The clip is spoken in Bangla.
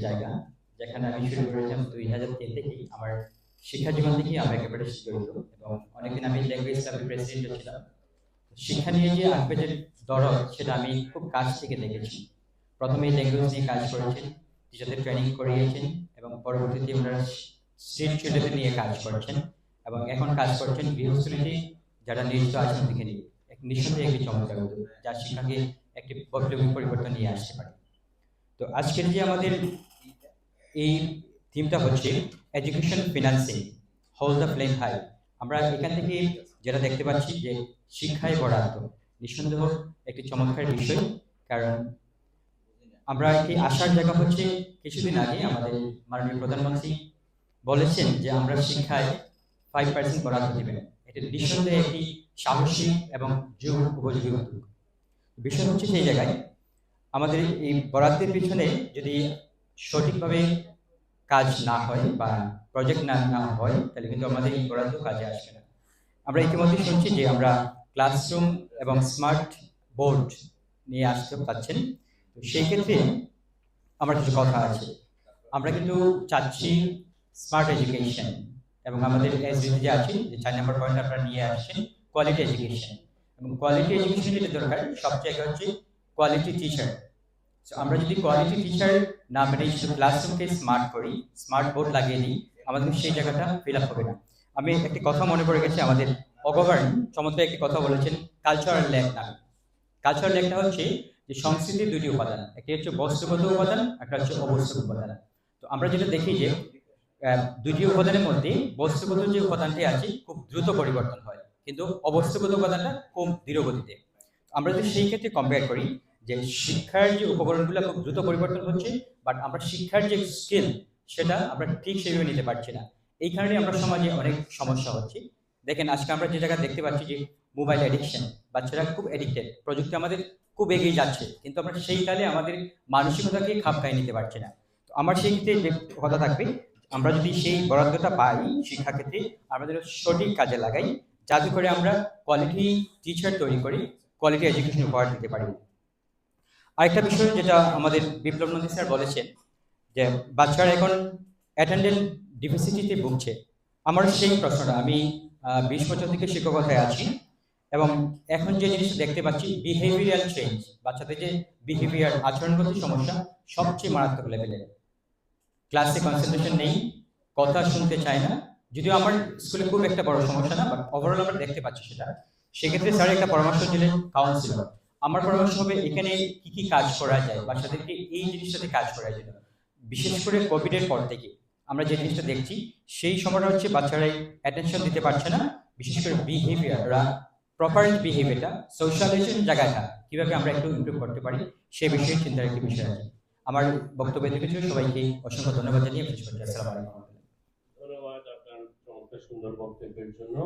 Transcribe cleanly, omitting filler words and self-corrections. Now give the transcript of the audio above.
জায়গা যেখানে আমি শুরু করেছিলাম 2003 থেকেই। আমার শিক্ষা জীবন থেকেই আমি একেবারে জড়িত এবং অনেকদিন আমি ল্যাঙ্গুয়েজ ক্লাবের প্রেসিডেন্টও ছিলাম। শিক্ষা নিয়ে যে আগ্রহের দরদ সেটা আমি খুব কাছ থেকে দেখেছি। প্রথমে ল্যাঙ্গুয়েজ নিয়ে কাজ করেছেন, টিচারদের ট্রেনিং করিয়েছেন এবং পরবর্তীতে ওনারা স্ট্রিট চিলড্রেন নিয়ে কাজ করছেন এবং এখন কাজ করছেন গৃহস্থলীতে যারা নিয়োজিত আছেন ওদিকে নিয়ে। নিঃসন্দেহে একটি চমৎকার উদ্যোগ যা শিক্ষাকে একটি বৈপ্লবিক পরিবর্তন নিয়ে আসতে পারে। তো আজকের যে আমাদের এই থিমটা হচ্ছে education financing, hold the flame high. আমরা এখান থেকে যেটা দেখতে পাচ্ছি যে শিক্ষায় বরাদ্দ নিঃসন্দেহ একটি চমৎকার বিষয়। কারণ আমরা এই আসার জায়গা হচ্ছে কিছুদিন আগে আমাদের মাননীয় প্রধানমন্ত্রী বলেছেন যে আমরা শিক্ষায় 5% বরাদ্দ দেবেন। এটা নিঃসন্দেহে একটি সাহসী এবং যুগ উপযোগী উদ্যোগ। বিষয় হচ্ছে সেই জায়গায় আমাদের এই বরাদ্দের পিছনে যদি সঠিকভাবে কাজ না হয় বা প্রজেক্ট না হয় তাহলে কিন্তু আমাদের এই বরাদ্দ কাজে আসবে না। আমরা ইতিমধ্যে শুনছি যে আমরা ক্লাসরুম এবং স্মার্ট বোর্ড নিয়ে আসতে পারছেন। তো সেই ক্ষেত্রে আমার কিছু কথা আছে। আমরা কিন্তু চাচ্ছি স্মার্ট এডুকেশন এবং আমাদের এসডিজি যে আছে যে 4 নম্বর পয়েন্ট আপনারা নিয়ে আসছেন কোয়ালিটি এডুকেশন। এবং কোয়ালিটি এডুকেশন যেটা দরকার সবচেয়ে হচ্ছে কোয়ালিটি টিচার। আমরা যদি কোয়ালিটি টিচার না মেনে শুধু ক্লাসরুমকে স্মার্ট করি, স্মার্ট বোর্ড লাগিয়ে দিই, আমাদের সেই জায়গাটা ফিল আপ হবে না। আমি একটি কথা মনে পড়ে গেছে, আমাদের অগভার্ন চমৎকার একটি কথা বলেছেন কালচারাল ল্যাগ নামে। কালচারাল ল্যাগটা হচ্ছে যে সংস্কৃতির দুটি উপাদান, একটি হচ্ছে বস্তুগত উপাদান, একটা হচ্ছে অবস্থাগত উপাদান। তো আমরা যেটা দেখি যে দুটি উপাদানের মধ্যে বস্তুগত যে উপাদানটি আছে খুব দ্রুত পরিবর্তন হয়, কিন্তু অবস্থাগত উপাদানটা খুব ধীর গতিতে। আমরা যদি সেই ক্ষেত্রে কম্পেয়ার করি যে শিক্ষার যে উপকরণগুলো খুব দ্রুত পরিবর্তন হচ্ছে, বাট আমরা শিক্ষার যে স্কিল সেটা আমরা ঠিক সেভাবে নিতে পারছি না। এই কারণে আমরা সমাজে অনেক সমস্যা হচ্ছে। দেখেন আজকে আমরা যে জায়গায় দেখতে পাচ্ছি যে মোবাইল অ্যাডিকশন, বাচ্চারা খুব অ্যাডিক্টেড, প্রযুক্তি আমাদের খুব এগিয়ে যাচ্ছে, কিন্তু আমরা সেই কালে আমাদের মানসিকতাকে খাপ খাইয়ে নিতে পারছি না। তো আমার সেই ক্ষেত্রে যে কথা থাকবে, আমরা যদি সেই বরাদ্দটা পাই শিক্ষাক্ষেত্রে আমাদের সঠিক কাজে লাগাই, যাতে করে আমরা কোয়ালিটি টিচার তৈরি করি, কোয়ালিটি এডুকেশন উপহার দিতে পারি। আরেকটা বিষয় যেটা আমাদের বিপ্লব নন্দী স্যার বলেছেন যে বাচ্চারা এখন অ্যাটেন্ডেন্ট ডিফিসিটিতে ভুগছে। আমার সেই প্রশ্নটা, আমি 20 বছর থেকে শিক্ষকতায় আছি এবং এখন যে জিনিসটা দেখতে পাচ্ছি বিহেভিয়ারাল চেঞ্জ, বাচ্চাদের যে বিহেভিয়ার আচরণগত সমস্যা সবচেয়ে মারাত্মক লেভেলের। ক্লাসে কনসেন্ট্রেশন নেই, কথা শুনতে চায় না। যদিও আমার স্কুলে খুব একটা বড় সমস্যা না, বাট ওভারঅল আমরা দেখতে পাচ্ছি সেটা। সেক্ষেত্রে স্যার একটা পরামর্শ দিলেন কাউন্সিলর। আমার পরামর্শ হবে এখানে কি কি কাজ করা যায় বাচ্চাদেরকে এই জিনিসটাতে কাজ করার জন্য। বিশেষ করে কোভিডের পর থেকে আমরা যে জিনিসটা দেখছি সেই সময়টা হচ্ছে বাচ্চারা অ্যাটেনশন দিতে পারছে না, বিশেষ করে বিহেভিয়াররা প্রপার বিহেভিয়ারটা সোশ্যালাইজেশন জায়গাটা কিভাবে আমরা একটু ইমপ্রুভ করতে পারি সে বিষয়ে চিন্তার একটি বিষয় আছে। আমার বক্তব্য থেকে সবাইকে অসংখ্য ধন্যবাদ জানিয়ে শেষ করছি। আসসালামু আলাইকুম। ধন্যবাদ আপনার চমৎকার সুন্দর বক্তব্যের জন্য।